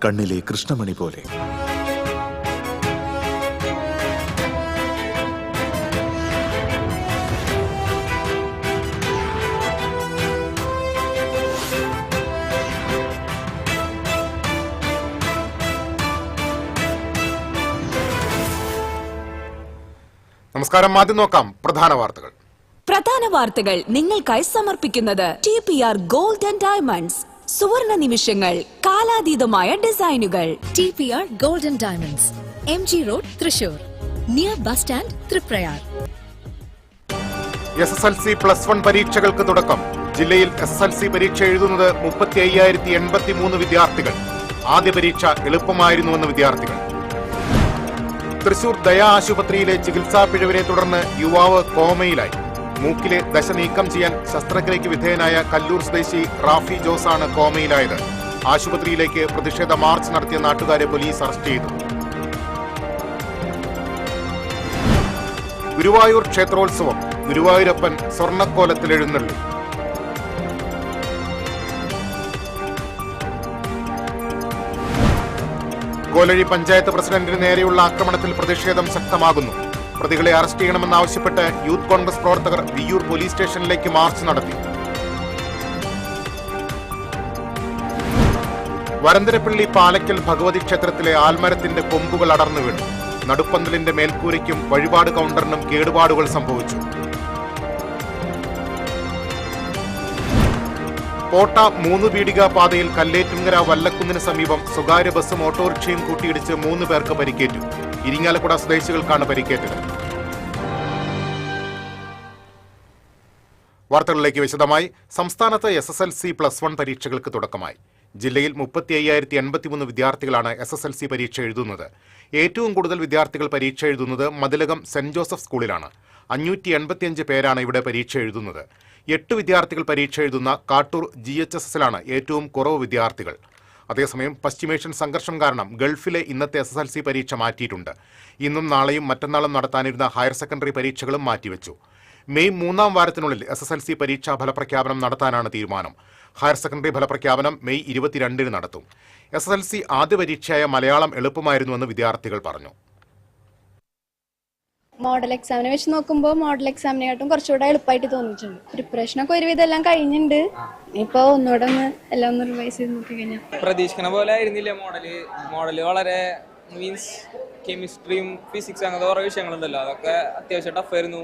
കണ്ണിലെ കൃഷ്ണമണി പോലെ. നമസ്കാരം. ആദ്യം നോക്കാം പ്രധാന വാർത്തകൾ. നിങ്ങൾക്കായി സമർപ്പിക്കുന്നത് TPR ഗോൾഡ് ആൻഡ് ഡയമണ്ട്സ്. സുവർണ നിമിഷങ്ങൾ, കാലാതീതമായ ഡിസൈനുകൾ. TPR gold and diamonds, MG road, Thrissur, near bus stand, Triprayar. SSLC +1 പരീക്ഷകൾക്ക് തുടക്കം. ജില്ലയിൽ SSLC പരീക്ഷ എഴുതുന്നത് 35,083 വിദ്യാർത്ഥികൾ. ആദ്യ പരീക്ഷ എളുപ്പമായിരുന്നുവെന്ന് വിദ്യാർത്ഥികൾ. തൃശൂർ ദയ ആശുപത്രിയിലെ ചികിത്സാ പിഴവിനെ തുടർന്ന് യുവാവ് കോമയിലായി. മൂക്കിലെ ദശ നീക്കം ചെയ്യാൻ ശസ്ത്രക്രിയയ്ക്ക് വിധേയനായ കല്ലൂർ സ്വദേശി റാഫി ജോസാണ് കോമയിലായത്. ആശുപത്രിയിലേക്ക് പ്രതിഷേധ മാർച്ച് നടത്തിയ നാട്ടുകാരെ പോലീസ് അറസ്റ്റ് ചെയ്തു. ഗുരുവായൂർ ക്ഷേത്രോത്സവം. ഗുരുവായൂരപ്പൻ സ്വർണ്ണക്കോലത്തിൽ എഴുന്നള്ളി. കോലഴി പഞ്ചായത്ത് പ്രസിഡന്റിന് നേരെയുള്ള ആക്രമണത്തിൽ പ്രതിഷേധം ശക്തമാകുന്നു. പ്രതികളെ അറസ്റ്റ് ചെയ്യണമെന്നാവശ്യപ്പെട്ട് യൂത്ത് കോൺഗ്രസ് പ്രവർത്തകർ വിയ്യൂർ പോലീസ് സ്റ്റേഷനിലേക്ക് മാർച്ച് നടത്തി. വരന്തരപ്പള്ളി പാലക്കൽ ഭഗവതി ക്ഷേത്രത്തിലെ ആൽമരത്തിന്റെ കൊമ്പുകൾ അടർന്നു വീണു. നടുപ്പന്തലിന്റെ മേൽക്കൂരയ്ക്കും വഴിപാട് കൗണ്ടറിനും കേടുപാടുകൾ സംഭവിച്ചു. കോട്ട 3 പീടിക പാതയിൽ കല്ലേറ്റുങ്കര വല്ലക്കുന്നിന് സമീപം സ്വകാര്യ ബസ്സും ഓട്ടോറിക്ഷയും കൂട്ടിയിടിച്ച് 3 പേർക്ക് പരിക്കേറ്റു. ഇരിങ്ങാലക്കുട സ്വദേശികൾക്കാണ് പരിക്കേറ്റത്. വാർത്തകളിലേക്ക് വിശദമായി. സംസ്ഥാനത്ത് SSLC +1 പരീക്ഷകൾക്ക് തുടക്കമായി. ജില്ലയിൽ 35,083 വിദ്യാർത്ഥികളാണ് SSLC പരീക്ഷ എഴുതുന്നത്. ഏറ്റവും കൂടുതൽ വിദ്യാർത്ഥികൾ പരീക്ഷ എഴുതുന്നത് മതിലകം സെന്റ് ജോസഫ് സ്കൂളിലാണ്. 585 പേരാണ് ഇവിടെ പരീക്ഷ എഴുതുന്നത്. 8 വിദ്യാർത്ഥികൾ പരീക്ഷ എഴുതുന്ന കാട്ടൂർ GHSലാണ് ഏറ്റവും കുറവ് വിദ്യാർത്ഥികൾ. അതേസമയം പശ്ചിമേഷ്യൻ സംഘർഷം കാരണം ഗൾഫിലെ ഇന്നത്തെ SSLC പരീക്ഷ മാറ്റിയിട്ടുണ്ട്. ഇന്നും നാളെയും മറ്റന്നാളും നടത്താനിരുന്ന ഹയർ സെക്കൻഡറി പരീക്ഷകളും മാറ്റിവെച്ചു. മെയ് 3-ാം വാരത്തിനുള്ളിൽ SSLC പരീക്ഷാ ഫലപ്രഖ്യാപനം നടത്താനാണ് തീരുമാനം. ഹയർ സെക്കൻഡറി ഫലപ്രഖ്യാപനം മെയ് 22-ന് നടത്തും. SSLC ആദ്യ പരീക്ഷയായ മലയാളം എളുപ്പമായിരുന്നുവെന്ന് വിദ്യാർത്ഥികൾ പറഞ്ഞു. മോഡൽ എക്സാമിനെ വെച്ച് നോക്കുമ്പോൾ മോഡൽ എക്സാമിനെക്കാട്ടും കുറച്ചുകൂടെ എളുപ്പമായിട്ട് തോന്നിയിട്ടുണ്ട്. പ്രിപ്പറേഷനൊക്കെ ഒരുവിധം എല്ലാം കഴിഞ്ഞിട്ടുണ്ട്. ഇപ്പോൾ ഒന്നുകൂടെ എല്ലാം ഒന്ന് റിവൈസ് ചെയ്ത് നോക്കി കഴിഞ്ഞാൽ പ്രതീക്ഷിക്കുന്ന പോലെ ആയിരുന്നില്ല. മോഡല് വളരെ മീൻസ് കെമിസ്ട്രിയും ഫിസിക്സ് അങ്ങനത്തെ കുറേ വിഷയങ്ങളുണ്ടല്ലോ, അതൊക്കെ അത്യാവശ്യം ടഫായിരുന്നു.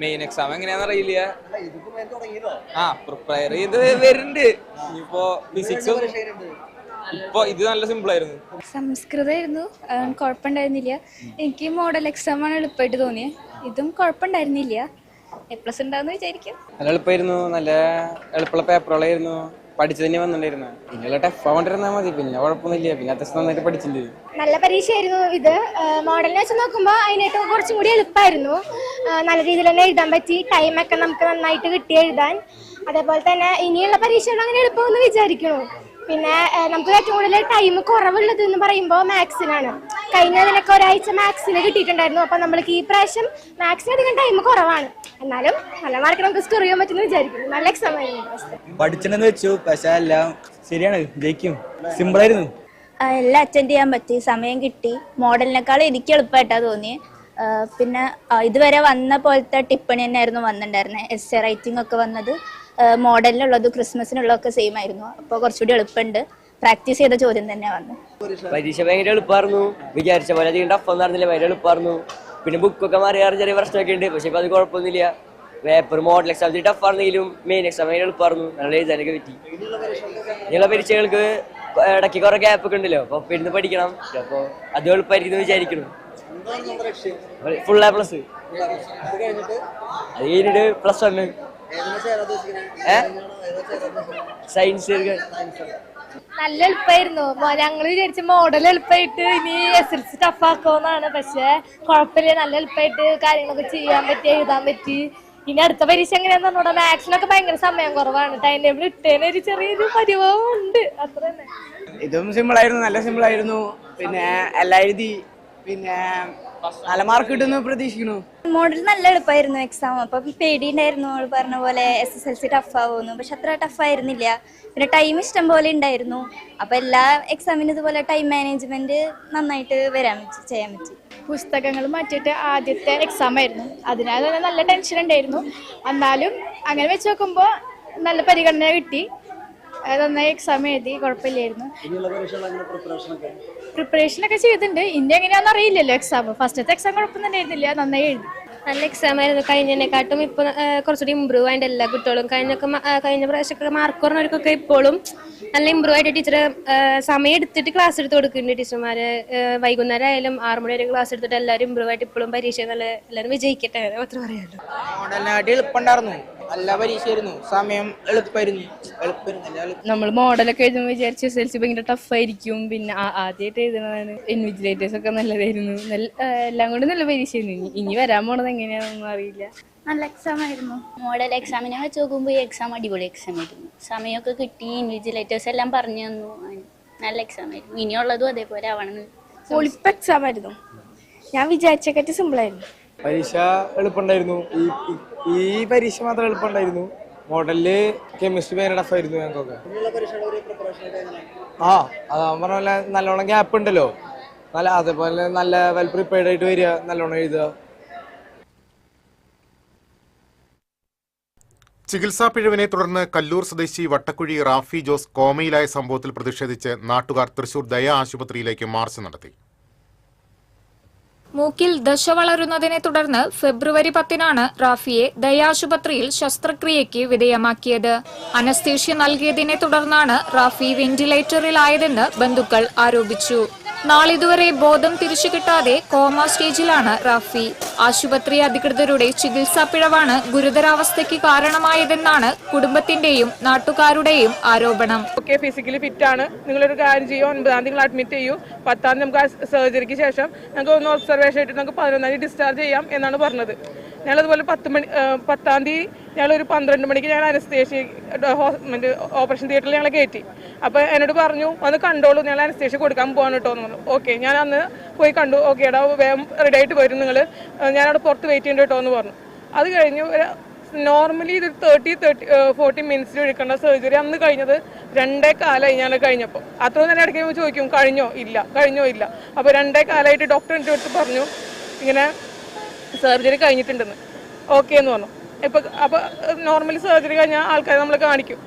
മെയിൻ എക്സാം എങ്ങനെയാണെന്ന് അറിയില്ല. പ്രിപ്പയർ ചെയ്ത് വരുന്നുണ്ട്. ഇനിയിപ്പോ ഫിസിക്സ് ഇപ്പൊ ഇത് നല്ല സിമ്പിൾ ആയിരുന്നു. സംസ്കൃതമായിരുന്നു, കുഴപ്പമുണ്ടായിരുന്നില്ല. എനിക്ക് മോഡൽ എക്സാമാണ് എളുപ്പമായിട്ട് തോന്നിയത്. ഇതും കുഴപ്പമുണ്ടായിരുന്നില്ല. A+ ഉണ്ടാവുമെന്ന് വിചാരിക്കും. നല്ല എളുപ്പമായിരുന്നു. നല്ല എളുപ്പമുള്ള പേപ്പറുകളായിരുന്നു. പഠിച്ചു തന്നെ വന്നിട്ടുണ്ടായിരുന്നു. ഇനിയുള്ള ടഫ് ആവാണ്ടിരുന്നാൽ മതി. പിന്നെ കുഴപ്പമൊന്നുമില്ല. പിന്നെ അത്യാവശ്യം നന്നായിട്ട് പഠിച്ചിട്ടുണ്ട്. നല്ല പരീക്ഷയായിരുന്നു ഇത്. മോഡലിനെ വെച്ച് നോക്കുമ്പോൾ അതിനായിട്ട് കുറച്ചും കൂടി എളുപ്പമായിരുന്നു. നല്ല രീതിയിൽ തന്നെ എഴുതാൻ പറ്റി. ടൈമൊക്കെ നമുക്ക് നന്നായിട്ട് കിട്ടി എഴുതാൻ. അതേപോലെ തന്നെ ഇനിയുള്ള പരീക്ഷകൾ അങ്ങനെ എളുപ്പമെന്ന് വിചാരിക്കണു. പിന്നെ നമുക്ക് ഏറ്റവും കൂടുതൽ ടൈം കുറവുള്ളത് എന്ന് പറയുമ്പോൾ മാത്സിനാണ്. കഴിഞ്ഞതിനൊക്കെ ഒരാഴ്ച മാത്സിന് കിട്ടിയിട്ടുണ്ടായിരുന്നു. അപ്പം നമ്മൾക്ക് ഈ പ്രാവശ്യം മാത്സിന് അധികം ടൈം കുറവാണ്. എന്നാലും നല്ല മാർക്ക് നമുക്ക് സ്കോർ ചെയ്യാൻ പറ്റുമെന്ന് വിചാരിക്കുന്നു. നല്ല എക്സാം ആയിരുന്നു. പഠിച്ചെന്ന് വെച്ചു, പക്ഷെ എല്ലാം ശരിയാണ്, ജയിക്കും. സിമ്പിളായിരുന്നു. എല്ലാം അറ്റൻഡ് ചെയ്യാൻ പറ്റി, സമയം കിട്ടി. മോഡലിനേക്കാൾ എനിക്ക് എളുപ്പമായിട്ടാണ് തോന്നിയത്. പിന്നെ ഇതുവരെ വന്ന പോലത്തെ ടിപ്പണി തന്നെയായിരുന്നു വന്നിട്ടുണ്ടായിരുന്നത്. എസ്സേ റൈറ്റിംഗ് ഒക്കെ വന്നത് മോഡലിനുള്ളതും ക്രിസ്മസിനുള്ളതൊക്കെ സെയിം ആയിരുന്നു. അപ്പോൾ കുറച്ചുകൂടി എളുപ്പമുണ്ട്. പ്രാക്ടീസ് ചെയ്ത ചോദ്യം തന്നെ വന്നു. പരീക്ഷ ഭയങ്കര എളുപ്പമായിരുന്നു. വിചാരിച്ച പോലെ അധികം ടഫൊന്നും നടന്നില്ല, ഭയങ്കര എളുപ്പമായിരുന്നു. പിന്നെ ബുക്കൊക്കെ മാറിയാറ് ചെറിയ പ്രശ്നമൊക്കെ ഉണ്ട്, പക്ഷെ ഇപ്പം അത് കുഴപ്പമൊന്നുമില്ല. പേപ്പർ മോഡൽ എക്സാം ടഫാണെങ്കിലും മെയിൻ എക്സാം ഭയങ്കര എളുപ്പമായിരുന്നു. നല്ല എഴുതാനൊക്കെ പറ്റി. ഇങ്ങനെയുള്ള പരീക്ഷകൾക്ക് ഇടയ്ക്ക് കുറെ ഗ്യാപ്പ് ഒക്കെ ഉണ്ടല്ലോ, അപ്പോൾ ഇരുന്ന് പഠിക്കണം. അപ്പോൾ അത് എളുപ്പമായിരിക്കും വിചാരിക്കണം. Full A+. അത് കഴിഞ്ഞിട്ട് +1 സയൻസ്. നല്ല എളുപ്പമായിരുന്നു. ഞങ്ങൾ വിചാരിച്ച മോഡൽ എളുപ്പമായിട്ട് ഇനി SSLC ടഫാക്കുമെന്നാണ്. പക്ഷെ കുഴപ്പമില്ല, നല്ല എളുപ്പമായിട്ട് കാര്യങ്ങളൊക്കെ ചെയ്യാൻ പറ്റി, എഴുതാൻ പറ്റി. ഇനി അടുത്ത പരീക്ഷ എങ്ങനെയാന്ന് പറഞ്ഞാൽ മാത്സിനൊക്കെ ഭയങ്കര സമയം കുറവാണ്. ടൈം ടേബിൾ ഇട്ടേന് ഒരു ചെറിയൊരു പരിഭവം ഉണ്ട്, അത്ര തന്നെ. ഇതും സിമ്പിളായിരുന്നു, നല്ല സിമ്പിളായിരുന്നു. പിന്നെ എല്ലാം എഴുതി. പിന്നെ നല്ല മാർക്ക് കിട്ടുമെന്ന് പ്രതീക്ഷിക്കുന്നു. മോഡൽ നല്ല എളുപ്പമായിരുന്നു എക്സാം. അപ്പം പേടിയുണ്ടായിരുന്നു, അവൾ പറഞ്ഞ പോലെ SSLC ടഫ് ആവുമെന്ന്. പക്ഷെ അത്ര ടഫ് ആയിരുന്നില്ല. പിന്നെ ടൈം ഇഷ്ടം പോലെ ഉണ്ടായിരുന്നു. അപ്പം എല്ലാ എക്സാമിനും ഇതുപോലെ ടൈം മാനേജ്മെന്റ് നന്നായിട്ട് ചെയ്യാൻ പറ്റി. പുസ്തകങ്ങൾ മാറ്റിയിട്ട് ആദ്യത്തെ എക്സാം ആയിരുന്നു. അതിനാൽ തന്നെ നല്ല ടെൻഷൻ ഉണ്ടായിരുന്നു. എന്നാലും അങ്ങനെ വെച്ച് നോക്കുമ്പോൾ നല്ല പരിഗണന കിട്ടി. നന്നായി എക്സാം എഴുതി, കുഴപ്പമില്ലായിരുന്നു. പ്രിപ്പറേഷനൊക്കെ ചെയ്തിട്ടുണ്ട്. ഇനി എങ്ങനെയാണെന്ന് അറിയില്ലല്ലോ. എക്സാം ഫസ്റ്റത്തെ എക്സാം കുഴപ്പമൊന്നും ഉണ്ടായിരുന്നില്ല, നന്നായി എഴുതി. നല്ല എക്സാം ആയിരുന്നു. കഴിഞ്ഞതിനെക്കാട്ടും ഇപ്പോൾ കുറച്ചുകൂടി ഇമ്പ്രൂവ് ആയിട്ട് എല്ലാ കുട്ടികളും കഴിഞ്ഞ പ്രാവശ്യമൊക്കെ മാർക്ക് കുറഞ്ഞവർക്കൊക്കെ ഇപ്പോഴും നല്ല ഇമ്പ്രൂവ് ആയിട്ട് ടീച്ചർ സമയം എടുത്തിട്ട് ക്ലാസ് എടുത്ത് കൊടുക്കുന്നുണ്ട്. ടീച്ചർമാര് വൈകുന്നേരം ആയാലും 6 മണി വരെ ക്ലാസ് എടുത്തിട്ട് എല്ലാവരും ഇമ്പ്രൂവ് ആയിട്ട് ഇപ്പോഴും പരീക്ഷ നല്ല എല്ലാവരും വിജയിക്കട്ടെ മാത്രം പറയാമല്ലോ. മോഡലിനായിട്ട് എളുപ്പമുണ്ടായിരുന്നു, നല്ല പരീക്ഷയായിരുന്നു, സമയം എളുപ്പമായിരുന്നു. നമ്മൾ മോഡലൊക്കെ എഴുതുമ്പോൾ വിചാരിച്ചു SSLC ഭയങ്കര ടഫായിരിക്കും. പിന്നെ ആദ്യമായിട്ട് എഴുതുന്നതാണ്. ഇൻവിജിലേറ്റേഴ്സ് ഒക്കെ നല്ലതായിരുന്നു. എല്ലാം കൊണ്ട് നല്ല പരീക്ഷയായിരുന്നു. ഇനി വരാൻ പോണത് എങ്ങനെയാണെന്നൊന്നും അറിയില്ല. നല്ല എക്സാം ആയിരുന്നു. മോഡൽ എക്സാമിനെ വെച്ച് നോക്കുമ്പോൾ ഈ എക്സാം അടിപൊളി എക്സാം ആയിരുന്നു. സമയമൊക്കെ കിട്ടി, ഇൻവിജിലേറ്റേഴ്സ് എല്ലാം പറഞ്ഞു തന്നു. നല്ല എക്സാം ആയിരുന്നു. ഇനിയുള്ളതും അതേപോലെ ആവണം. പൊളിപ്പ് എക്സാം ആയിരുന്നു. ഞാൻ വിചാരിച്ചേക്കാട്ട് സിമ്പിൾ ആയിരുന്നു. പരീക്ഷ എളുപ്പമുണ്ടായിരുന്നു. ഈ പരീക്ഷ മാത്രം എളുപ്പമുണ്ടായിരുന്നു. മോഡലില് കെമിസ്ട്രി ഭയങ്കര ടഫായിരുന്നു ഞങ്ങൾക്കൊക്കെ. അതാ പറഞ്ഞ പോലെ നല്ലോണം ഗ്യാപ്പ് ഉണ്ടല്ലോ. അതേപോലെ നല്ല വെൽ പ്രിപ്പയർഡ് ആയിട്ട് വരിക, നല്ലോണം എഴുതുക. ചികിത്സാ പിഴവിനെ തുടർന്ന് കല്ലൂർ സ്വദേശി വട്ടക്കുഴി റാഫി ജോസ് കോമയിലായ സംഭവത്തിൽ പ്രതിഷേധിച്ച് നാട്ടുകാർ തൃശൂർ ദയ ആശുപത്രിയിലേക്ക് മാർച്ച് നടത്തി. മൂക്കിൽ ദശ വളരുന്നതിനെ തുടർന്ന് ഫെബ്രുവരി 10-നാണ് റാഫിയെ ദയാശുപത്രിയിൽ ശസ്ത്രക്രിയയ്ക്ക് വിധേയമാക്കിയത്. അനസ്തേഷ്യ നൽകിയതിനെ തുടർന്നാണ് റാഫി വെന്റിലേറ്ററിലായതെന്ന് ബന്ധുക്കൾ ആരോപിച്ചു. നാളിതുവരെ ബോധം തിരിച്ചു കിട്ടാതെ കോമ സ്റ്റേജിലാണ് റാഫി. ആശുപത്രി അധികൃതരുടെ ചികിത്സാ പിഴവാണ് ഗുരുതരാവസ്ഥയ്ക്ക് കാരണമായതെന്നാണ് കുടുംബത്തിന്റെയും നാട്ടുകാരുടെയും ആരോപണം. ഫിസിക്കലി ഫിറ്റ് ആണ്, നിങ്ങളൊരു കാര്യം ചെയ്യൂ, 9-ാം തീയതി അഡ്മിറ്റ് ചെയ്യൂ, 10-ാം തീയതി നമുക്ക് സർജറിക്ക് ശേഷം നമുക്ക് ഒന്ന് ഒബ്സർവേഷൻ ആയിട്ട് നമുക്ക് 11-ാം തീയതി ഡിസ്ചാർജ് ചെയ്യാം എന്നാണ് പറഞ്ഞത്. ഞങ്ങളതുപോലെ 10-ാം തീയതി ഞങ്ങളൊരു 12 മണിക്ക് ഞങ്ങൾ അനസ്തേഷ്യ ഓപ്പറേഷൻ തിയേറ്ററിൽ ഞങ്ങളെ കയറ്റി. അപ്പോൾ എന്നോട് പറഞ്ഞു ഒന്ന് കണ്ടോളൂ, ഞങ്ങൾ അനസ്തേഷ്യ കൊടുക്കാൻ പോകാൻ കേട്ടോ എന്ന് പറഞ്ഞു. ഓക്കെ, ഞാൻ അന്ന് പോയി കണ്ടു. ഓക്കെ എടാ വേഗം റെഡി ആയിട്ട് വരും നിങ്ങൾ, ഞാനവിടെ പുറത്ത് വെയിറ്റ് ചെയ്യേണ്ട കേട്ടോ എന്ന് പറഞ്ഞു. അത് കഴിഞ്ഞു നോർമലി ഇത് 30-40 മിനിറ്റ്സിൽ എടുക്കേണ്ട സർജറി അന്ന് കഴിഞ്ഞത് 2 കാലമായി. ഞാൻ കഴിഞ്ഞപ്പോൾ അത്ര തന്നെ ഇടയ്ക്ക് ചോദിക്കും കഴിഞ്ഞോ ഇല്ല. അപ്പോൾ 2 കാലമായിട്ട് ഡോക്ടർ എൻ്റെ അടുത്ത് പറഞ്ഞു ഇങ്ങനെ സർജറി കഴിഞ്ഞിട്ടുണ്ടെന്ന്. ഓക്കെ എന്ന് പറഞ്ഞു. അപ്പോൾ നോർമലി സർജറി കഴിഞ്ഞാൽ ആൾക്കാരെ നമ്മൾ കാണിക്കും.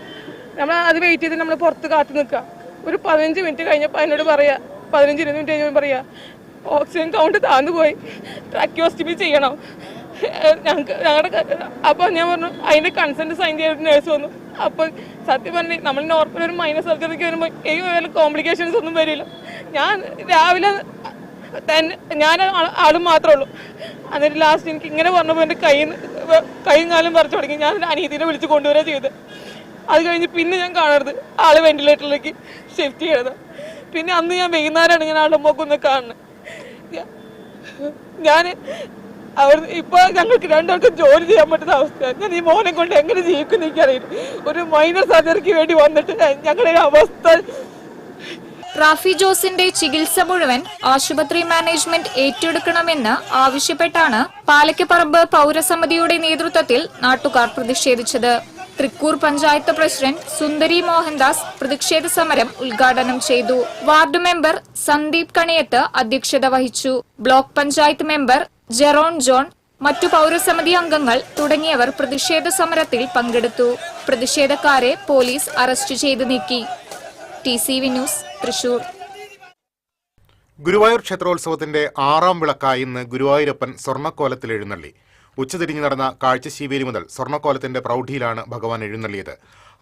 നമ്മൾ അത് വെയിറ്റ് ചെയ്ത് നമ്മൾ പുറത്ത് കാത്തു നിൽക്കുക. ഒരു 15 മിനിറ്റ് കഴിഞ്ഞപ്പോൾ എന്നോട് പറയാ, 15-20 മിനിറ്റ് കഴിഞ്ഞപ്പോൾ പറയാ ഓക്സിജൻ കൗണ്ട് താന്നു പോയി, ട്രാക്കിയോസ്റ്റമി ചെയ്യണം ഞങ്ങളുടെ. അപ്പോൾ ഞാൻ പറഞ്ഞു അതിൻ്റെ കൺസെൻറ്റ് സൈൻ ചെയ്തിട്ട് നേഴ്സ് വന്നു. അപ്പോൾ സത്യം പറഞ്ഞ് നമ്മൾ നോർമൽ ഒരു മൈനർ സർജറിക്ക് വരുമ്പോൾ ഈ വേറെ കോംപ്ലിക്കേഷൻസ് ഒന്നും വരില്ല. ഞാൻ രാവിലെ തന്നെ ആളും മാത്രമേ ഉള്ളൂ. എന്നിട്ട് ലാസ്റ്റ് എനിക്ക് ഇങ്ങനെ പറഞ്ഞപ്പോൾ എൻ്റെ കൈയും കാലും പറിച്ചു തുടങ്ങി. ഞാൻ അനിയത്തിനെ വിളിച്ച് കൊണ്ടുവരിക ചെയ്ത്. അത് കഴിഞ്ഞ് പിന്നെ ഞാൻ കാണരുത് ആള് വെന്റിലേറ്ററിലേക്ക് ഷിഫ്റ്റ് ചെയ്യണത്. പിന്നെ അന്ന് ഞാൻ വൈകുന്നേരമാണ് ഞാൻ ആളുടെ മുഖമൊന്ന് കാണുന്നത്. ഞാൻ ഇപ്പോൾ ഞങ്ങൾക്ക് രണ്ടുപേർക്കും ജോലി ചെയ്യാൻ പറ്റുന്ന അവസ്ഥ. ഞാൻ ഈ മോനെ കൊണ്ട് എങ്ങനെ ജീവിക്കും എനിക്കറിയില്ല. ഒരു മൈനർ സർജറിക്ക് വേണ്ടി വന്നിട്ട് ഞങ്ങളുടെ അവസ്ഥ. റാഫി ജോസിന്റെ ചികിത്സ മുഴുവൻ ആശുപത്രി മാനേജ്മെന്റ് ഏറ്റെടുക്കണമെന്ന് ആവശ്യപ്പെട്ടാണ് പാലക്കപ്പറമ്പ് പൗരസമിതിയുടെ നേതൃത്വത്തിൽ നാട്ടുകാർ പ്രതിഷേധിച്ചത്. തൃക്കൂർ പഞ്ചായത്ത് പ്രസിഡന്റ് സുന്ദരി മോഹൻദാസ് പ്രതിഷേധ സമരം ഉദ്ഘാടനം ചെയ്തു. വാർഡ് മെമ്പർ സന്ദീപ് കണിയത്ത് അധ്യക്ഷത വഹിച്ചു. Block panchayat member Jeron John, മറ്റു പൗരസമിതി അംഗങ്ങൾ തുടങ്ങിയവർ പ്രതിഷേധ സമരത്തിൽ പങ്കെടുത്തു. പ്രതിഷേധക്കാരെ പോലീസ് അറസ്റ്റ് ചെയ്ത് നീക്കി. TCV news, Thrissur. ഗുരുവായൂർ ക്ഷേത്രോത്സവത്തിന്റെ 6ാം വിളക്കായി ഇന്ന് ഗുരുവായൂരപ്പൻ സ്വർണ്ണക്കോലത്തിൽ എഴുന്നള്ളി. ഉച്ചതിരിഞ്ഞു നടന്ന കാഴ്ചശീവേലി മുതൽ സ്വർണ്ണക്കോലത്തിന്റെ പ്രൗഢിയിലാണ് ഭഗവാൻ എഴുന്നള്ളിയത്.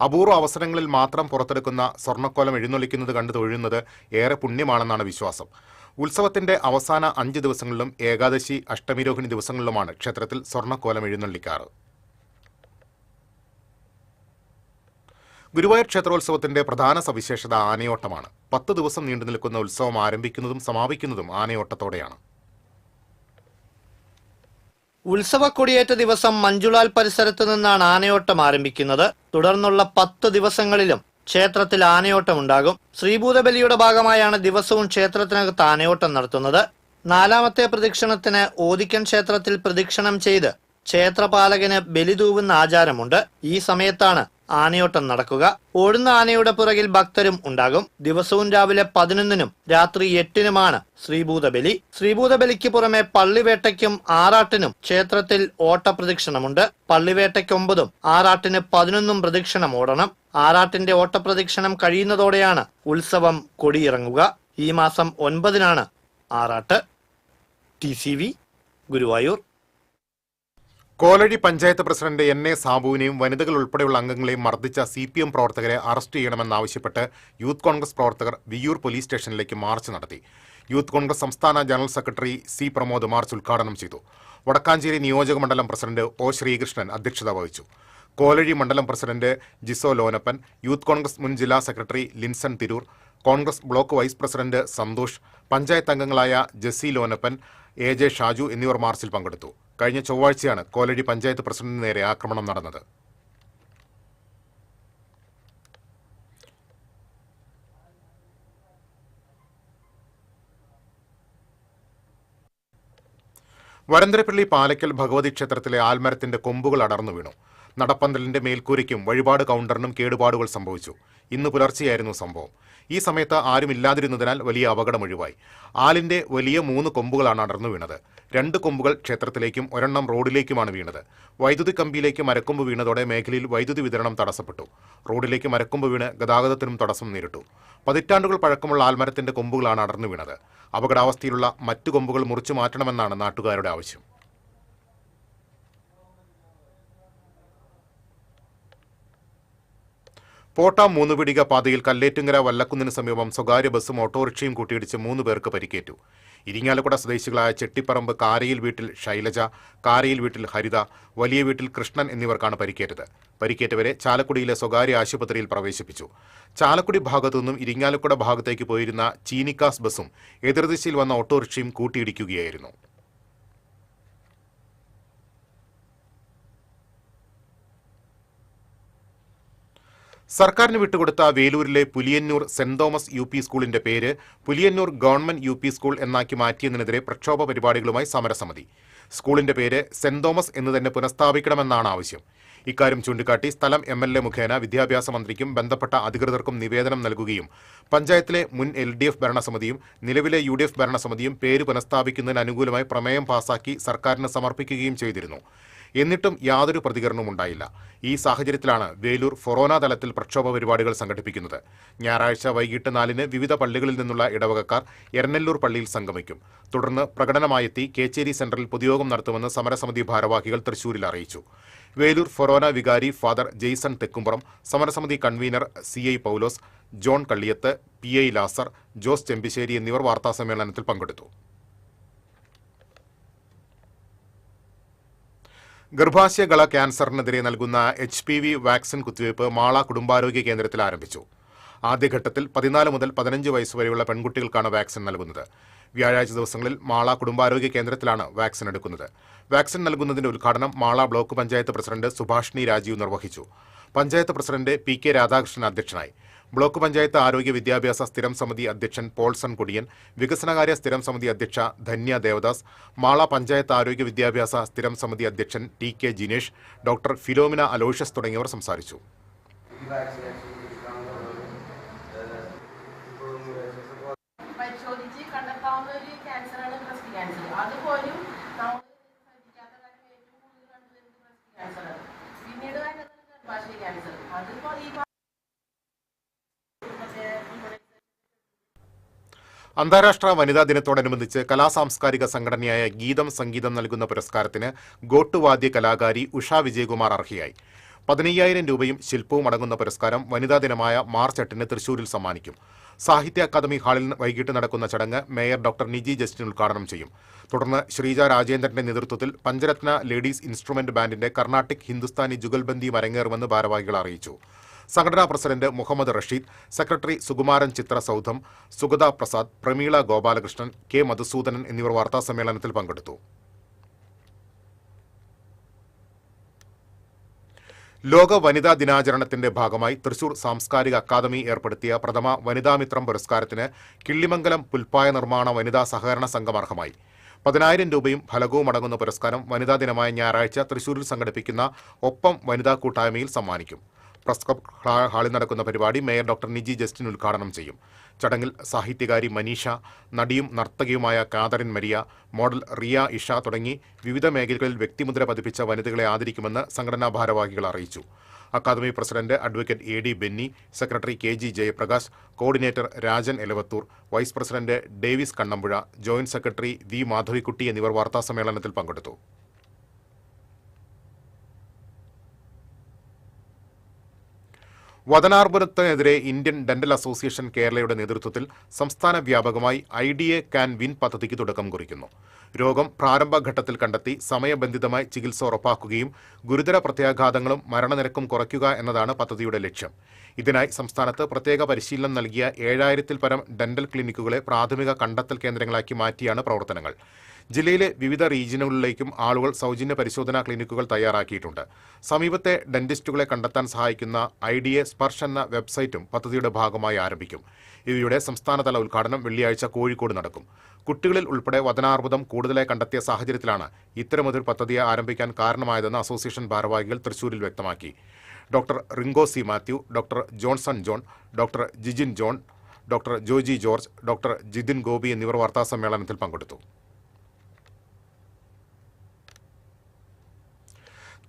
അപൂർവ അവസരങ്ങളിൽ മാത്രം പുറത്തെടുക്കുന്ന സ്വർണ്ണക്കോലം എഴുന്നള്ളിക്കുന്നത് കണ്ടു തൊഴുന്നത് ഏറെ പുണ്യമാണെന്നാണ് വിശ്വാസം. ഉത്സവത്തിന്റെ അവസാന 5 ദിവസങ്ങളിലും ഏകാദശി, അഷ്ടമിരോഹിണി ദിവസങ്ങളിലുമാണ് ക്ഷേത്രത്തിൽ സ്വർണ്ണക്കോലം എഴുന്നള്ളിക്കാറ്. ഗുരുവായൂർ ക്ഷേത്രോത്സവത്തിന്റെ പ്രധാന സവിശേഷത ആനയോട്ടമാണ്. 10 ദിവസം നീണ്ടു നിൽക്കുന്ന ഉത്സവം ആരംഭിക്കുന്നതും സമാപിക്കുന്നതും ആനയോട്ടത്തോടെയാണ്. ഉത്സവക്കൊടിയേറ്റ ദിവസം മഞ്ജുളാൽ പരിസരത്ത് നിന്നാണ് ആനയോട്ടം ആരംഭിക്കുന്നത്. തുടർന്നുള്ള 10 ദിവസങ്ങളിലും ക്ഷേത്രത്തിൽ ആനയോട്ടം ഉണ്ടാകും. ശ്രീഭൂതബലിയുടെ ഭാഗമായാണ് ദിവസവും ക്ഷേത്രത്തിനകത്ത് ആനയോട്ടം നടത്തുന്നത്. നാലാമത്തെ പ്രദക്ഷിണത്തിന് ഓദിക്കൻ ക്ഷേത്രത്തിൽ പ്രദക്ഷിണം ചെയ്ത് ക്ഷേത്രപാലകന് ബലിതൂവുന്ന ആചാരമുണ്ട്. ഈ സമയത്താണ് ആനയോട്ടം നടക്കുക. ഓടുന്ന ആനയുടെ പുറകിൽ ഭക്തരും ഉണ്ടാകും. ദിവസവും രാവിലെ 11-നും രാത്രി 8-നുമാണ് ശ്രീഭൂതബലി. ശ്രീഭൂതബലിക്ക് പുറമെ പള്ളിവേട്ടയ്ക്കും ആറാട്ടിനും ക്ഷേത്രത്തിൽ ഓട്ടപ്രദക്ഷിണമുണ്ട്. പള്ളിവേട്ടയ്ക്ക് 9-ഉം ആറാട്ടിന് 11-ഉം പ്രദക്ഷിണം ഓടണം. ആറാട്ടിന്റെ ഓട്ടപ്രദക്ഷിണം കഴിയുന്നതോടെയാണ് ഉത്സവം കൊടിയിറങ്ങുക. ഈ മാസം 9-നാണ് ആറാട്ട്. TCV Guruvayur. Kolazhy panchayat president NA സാബുവിനെയും വനിതകൾ ഉൾപ്പെടെയുള്ള അംഗങ്ങളെയും മർദ്ദിച്ച CPM പ്രവർത്തകരെ അറസ്റ്റ് ചെയ്യണമെന്നാവശ്യപ്പെട്ട് യൂത്ത് കോൺഗ്രസ് പ്രവർത്തകർ വിയ്യൂർ പോലീസ് സ്റ്റേഷനിലേക്ക് മാർച്ച് നടത്തി. യൂത്ത് കോൺഗ്രസ് സംസ്ഥാന general secretary C Pramod March ഉദ്ഘാടനം ചെയ്തു. വടക്കാഞ്ചേരി നിയോജക മണ്ഡലം പ്രസിഡന്റ് O ശ്രീകൃഷ്ണൻ അധ്യക്ഷത വഹിച്ചു. കോലഴി മണ്ഡലം പ്രസിഡന്റ് ജിസോ ലോനപ്പൻ, യൂത്ത് കോൺഗ്രസ് മുൻ ജില്ലാ secretary Linson Tirur, Congress block vice president Santhosh, panchayat അംഗങ്ങളായ ജെസി ലോനപ്പൻ, AJ ഷാജു എന്നിവർ മാർച്ചിൽ പങ്കെടുത്തു. കഴിഞ്ഞ ചൊവ്വാഴ്ചയാണ് കോലഴി പഞ്ചായത്ത് പ്രസിഡന്റിന് നേരെ ആക്രമണം നടന്നത്. വരന്തരപ്പള്ളി പാലക്കൽ ഭഗവതി ക്ഷേത്രത്തിലെ ആൽമരത്തിന്റെ കൊമ്പുകൾ അടർന്നു വീണു. നടപ്പന്തലിന്റെ മേൽക്കൂരയ്ക്കും വഴിപാട് കൗണ്ടറിനും കേടുപാടുകൾ സംഭവിച്ചു. ഇന്ന് പുലർച്ചെയായിരുന്നു സംഭവം. ഈ സമയത്ത് ആരുമില്ലാതിരുന്നതിനാൽ വലിയ അപകടം ഒഴിവായി. ആലിന്റെ വലിയ 3 കൊമ്പുകളാണ് അടർന്നു വീണത്. 2 കൊമ്പുകൾ ക്ഷേത്രത്തിലേക്കും 1 റോഡിലേക്കുമാണ് വീണത്. വൈദ്യുതി കമ്പിയിലേക്ക് മരക്കൊമ്പ് വീണതോടെ മേഖലയിൽ വൈദ്യുതി വിതരണം തടസ്സപ്പെട്ടു. റോഡിലേക്ക് മരക്കൊമ്പ് വീണ് ഗതാഗതത്തിനും തടസ്സം നേരിട്ടു. പതിറ്റാണ്ടുകൾ പഴക്കമുള്ള ആൽമരത്തിന്റെ കൊമ്പുകളാണ് അടർന്നു വീണത്. അപകടാവസ്ഥയിലുള്ള മറ്റു കൊമ്പുകൾ മുറിച്ചു മാറ്റണമെന്നാണ് നാട്ടുകാരുടെ ആവശ്യം. പോട്ട മൂന്നുപിടിക പാതയിൽ കല്ലേറ്റുങ്കര വല്ലക്കുന്നിന് സമീപം സ്വകാര്യ ബസ്സും ഓട്ടോറിക്ഷയും കൂട്ടിയിടിച്ച് 3 പേർക്ക് പരിക്കേറ്റു. ഇരിങ്ങാലക്കുട സ്വദേശികളായ ചെട്ടിപ്പറമ്പ് കാരയിൽ വീട്ടിൽ ശൈലജ, കാരയിൽ വീട്ടിൽ ഹരിത, വലിയ വീട്ടിൽ കൃഷ്ണൻ എന്നിവർക്കാണ് പരിക്കേറ്റത്. പരിക്കേറ്റവരെ ചാലക്കുടിയിലെ സ്വകാര്യ ആശുപത്രിയിൽ പ്രവേശിപ്പിച്ചു. ചാലക്കുടി ഭാഗത്തു നിന്നും ഇരിങ്ങാലക്കുട ഭാഗത്തേക്ക് പോയിരുന്ന ചീനിക്കാസ് ബസ്സും എതിർദിശയിൽ വന്ന ഓട്ടോറിക്ഷയും കൂട്ടിയിടിക്കുകയായിരുന്നു. സർക്കാരിന് വിട്ടുകൊടുത്ത വേലൂരിലെ പുലിയന്നൂർ സെന്റ് തോമസ് UP സ്കൂളിന്റെ പേര് പുലിയന്നൂർ ഗവൺമെന്റ് UP സ്കൂൾ എന്നാക്കി മാറ്റിയതിനെതിരെ പ്രക്ഷോഭ പരിപാടികളുമായി സമരസമിതി. സ്കൂളിന്റെ പേര് സെന്റ് തോമസ് എന്ന് തന്നെ പുനഃസ്ഥാപിക്കണമെന്നാണ് ആവശ്യം. ഇക്കാര്യം ചൂണ്ടിക്കാട്ടി സ്ഥലം MLA മുഖേന വിദ്യാഭ്യാസ മന്ത്രിക്കും ബന്ധപ്പെട്ട അധികൃതർക്കും നിവേദനം നൽകുകയും പഞ്ചായത്തിലെ മുൻ LDF ഭരണസമിതിയും നിലവിലെ UDF ഭരണസമിതിയും പേര് പുനഃസ്ഥാപിക്കുന്നതിന് അനുകൂലമായി പ്രമേയം പാസാക്കി സർക്കാരിന് സമർപ്പിക്കുകയും ചെയ്തിരുന്നു. എന്നിട്ടും യാതൊരു പ്രതികരണവും ഉണ്ടായില്ല. ഈ സാഹചര്യത്തിലാണ് വേലൂർ ഫൊറോന തലത്തിൽ പ്രക്ഷോഭ പരിപാടികൾ സംഘടിപ്പിക്കുന്നത്. ഞായറാഴ്ച വൈകിട്ട് 4-ന് വിവിധ പള്ളികളിൽ നിന്നുള്ള ഇടവകക്കാർ എരനെല്ലൂർ പള്ളിയിൽ സംഗമിക്കും. തുടർന്ന് പ്രകടനമായെത്തി കേച്ചേരി സെന്ററിൽ പൊതുയോഗം നടത്തുമെന്ന് സമരസമിതി ഭാരവാഹികൾ തൃശൂരിൽ അറിയിച്ചു. വേലൂർ ഫൊറോന വികാരി ഫാദർ ജെയ്സൺ തെക്കുംപുറം, സമരസമിതി കൺവീനർ CI പൗലോസ്, ജോൺ കള്ളിയത്ത്, PI ലാസർ, ജോസ് ചെമ്പിശ്ശേരി എന്നിവർ വാർത്താസമ്മേളനത്തിൽ പങ്കെടുത്തു. ഗർഭാശയഗള ക്യാൻസറിനെതിരെ നൽകുന്ന HPV വാക്സിൻ കുത്തിവയ്പ് മാള കുടുംബാരോഗ്യ കേന്ദ്രത്തിൽ ആരംഭിച്ചു. ആദ്യഘട്ടത്തിൽ 14 മുതൽ 15 വയസ്സ് വരെയുള്ള പെൺകുട്ടികൾക്കാണ് വാക്സിൻ നൽകുന്നത്. വ്യാഴാഴ്ച ദിവസങ്ങളിൽ മാള കുടുംബാരോഗ്യ കേന്ദ്രത്തിലാണ് വാക്സിൻ എടുക്കുന്നത്. വാക്സിൻ നൽകുന്നതിന്റെ ഉദ്ഘാടനം മാള ബ്ലോക്ക് പഞ്ചായത്ത് പ്രസിഡന്റ് സുഭാഷിണി രാജീവ് നിർവഹിച്ചു. പഞ്ചായത്ത് പ്രസിഡന്റ് PK രാധാകൃഷ്ണൻ അധ്യക്ഷനായി. ബ്ലോക്ക് പഞ്ചായത്ത് ആരോഗ്യ വിദ്യാഭ്യാസ സ്ഥിരം സമിതി അധ്യക്ഷൻ പോൾസൺ കൊടിയൻ, വികസനകാര്യ സ്ഥിരം സമിതി അധ്യക്ഷ ധന്യ ദേവദാസ്, മാള പഞ്ചായത്ത് ആരോഗ്യ വിദ്യാഭ്യാസ സ്ഥിരം സമിതി അധ്യക്ഷൻ TK ജിനേഷ്, ഡോക്ടർ ഫിലോമിന അലോഷ്യസ് തുടങ്ങിയവർ സംസാരിച്ചു. പരിശോധിച്ച് കണ്ടെത്താവുന്ന ഒരു ക്യാൻസറാണ് ബ്രസ്റ്റ് ക്യാൻസർ. അതുപോലും നമ്മൾ ശ്രദ്ധിക്കാത്ത കാര്യം ഏറ്റവും കൂടുതൽ കണ്ടുവരുന്നത് ബ്രസ്റ്റ് ക്യാൻസറാണ്. പിന്നീട് വരുന്നത് ഗർഭാശയ ക്യാൻസർ. അതിപ്പോൾ ഈ അന്താരാഷ്ട്ര വനിതാ ദിനത്തോടനുബന്ധിച്ച് കലാസാംസ്കാരിക സംഘടനയായ ഗീതം സംഗീതം നൽകുന്ന പുരസ്കാരത്തിന് ഗോട്ടുവാദ്യ കലാകാരി ഉഷ വിജയകുമാർ അർഹയായി. 15,000 രൂപയും ശില്പവും അടങ്ങുന്ന പുരസ്കാരം വനിതാ ദിനമായ മാർച്ച് 8-ന് തൃശൂരിൽ സമ്മാനിക്കും. സാഹിത്യ അക്കാദമി ഹാളിൽ വൈകിട്ട് നടക്കുന്ന ചടങ്ങ് മേയർ ഡോക്ടർ നിജി ജസ്റ്റിൻ ഉദ്ഘാടനം ചെയ്യും. തുടർന്ന് ശ്രീജ രാജേന്ദ്രന്റെ നേതൃത്വത്തിൽ പഞ്ചരത്ന ലേഡീസ് ഇൻസ്ട്രുമെന്റ് ബാൻഡിന്റെ കർണാട്ടിക് ഹിന്ദുസ്ഥാനി ജുഗൽബന്ദിയും അരങ്ങേറുമെന്ന് ഭാരവാഹികൾ അറിയിച്ചു. സംഘടനാ പ്രസിഡന്റ് മുഹമ്മദ് റഷീദ്, സെക്രട്ടറി സുകുമാരൻ ചിത്ര സൗധം, സുഗത പ്രസാദ്, പ്രമീള ഗോപാലകൃഷ്ണൻ, K മധുസൂദനൻ എന്നിവർ വാർത്താസമ്മേളനത്തിൽ പങ്കെടുത്തു. ലോക വനിതാ ദിനാചരണത്തിന്റെ ഭാഗമായി തൃശൂർ സാംസ്കാരിക അക്കാദമി ഏർപ്പെടുത്തിയ പ്രഥമ വനിതാമിത്രം പുരസ്കാരത്തിന് കിള്ളിമംഗലം പുൽപ്പായ നിർമ്മാണ വനിതാ സഹകരണ സംഘം അർഹമായി. 10,000 രൂപയും ഫലകവും അടങ്ങുന്ന പുരസ്കാരം വനിതാ ദിനമായ ഞായറാഴ്ച തൃശൂരിൽ സംഘടിപ്പിക്കുന്ന ഒപ്പം വനിതാ കൂട്ടായ്മയിൽ സമ്മാനിക്കും. പ്രസ് ക്ലബ് ഹാളിൽ നടക്കുന്ന പരിപാടി മേയർ ഡോക്ടർ നിജി ജസ്റ്റിൻ ഉദ്ഘാടനം ചെയ്യും. ചടങ്ങിൽ സാഹിത്യകാരി മനീഷ, നടിയും നർത്തകിയുമായ Catherine Maria, model Riya Isha തുടങ്ങി വിവിധ മേഖലകളിൽ വ്യക്തിമുദ്ര പതിപ്പിച്ച വനിതകളെ ആദരിക്കുമെന്ന് സംഘടനാ ഭാരവാഹികൾ അറിയിച്ചു. Academy president advocate A D Benny, secretary K G Jayaprakash, coordinator Rajan Elavathur, vice president Davis Kannampuzha, joint secretary V Madhavikutty എന്നിവർ വാർത്താസമ്മേളനത്തിൽ പങ്കെടുത്തു. വദനാർബുദത്തിനെതിരെ ഇന്ത്യൻ ഡെന്റൽ അസോസിയേഷൻ കേരളയുടെ നേതൃത്വത്തിൽ സംസ്ഥാന വ്യാപകമായി IDA ക്യാൻ വിൻ പദ്ധതിക്ക് തുടക്കം കുറിക്കുന്നു. രോഗം പ്രാരംഭഘട്ടത്തിൽ കണ്ടെത്തി സമയബന്ധിതമായി ചികിത്സ ഉറപ്പാക്കുകയും ഗുരുതര പ്രത്യാഘാതങ്ങളും മരണനിരക്കും കുറയ്ക്കുക എന്നതാണ് പദ്ധതിയുടെ ലക്ഷ്യം. ഇതിനായി സംസ്ഥാനത്ത് പ്രത്യേക പരിശീലനം നൽകിയ 7,000-ൽ പരം ഡെന്റൽ ക്ലിനിക്കുകളെ പ്രാഥമിക കണ്ടെത്തൽ കേന്ദ്രങ്ങളാക്കി മാറ്റിയാണ് പ്രവർത്തനങ്ങൾ. ജില്ലയിലെ വിവിധ റീജിയനുകളിലേക്കും ആളുകൾ സൗജന്യ പരിശോധനാ ക്ലിനിക്കുകൾ തയ്യാറാക്കിയിട്ടുണ്ട്. സമീപത്തെ ഡെന്റിസ്റ്റുകളെ കണ്ടെത്താൻ സഹായിക്കുന്ന IDA സ്പർശ് എന്ന വെബ്സൈറ്റും പദ്ധതിയുടെ ഭാഗമായി ആരംഭിക്കും. ഇവയുടെ സംസ്ഥാനതല ഉദ്ഘാടനം വെള്ളിയാഴ്ച കോഴിക്കോട് നടക്കും. കുട്ടികളിൽ ഉൾപ്പെടെ വദനാർബുദം കൂടുതലായി കണ്ടെത്തിയ സാഹചര്യത്തിലാണ് ഇത്തരമൊരു പദ്ധതിയെ ആരംഭിക്കാൻ കാരണമായതെന്ന് അസോസിയേഷൻ ഭാരവാഹികൾ തൃശൂരിൽ വ്യക്തമാക്കി. Doctor Ringo C Mathew, doctor Johnson John, doctor Jijin John, doctor Joji George, doctor Jithin Gopi എന്നിവർ വാർത്താസമ്മേളനത്തിൽ പങ്കെടുത്തു.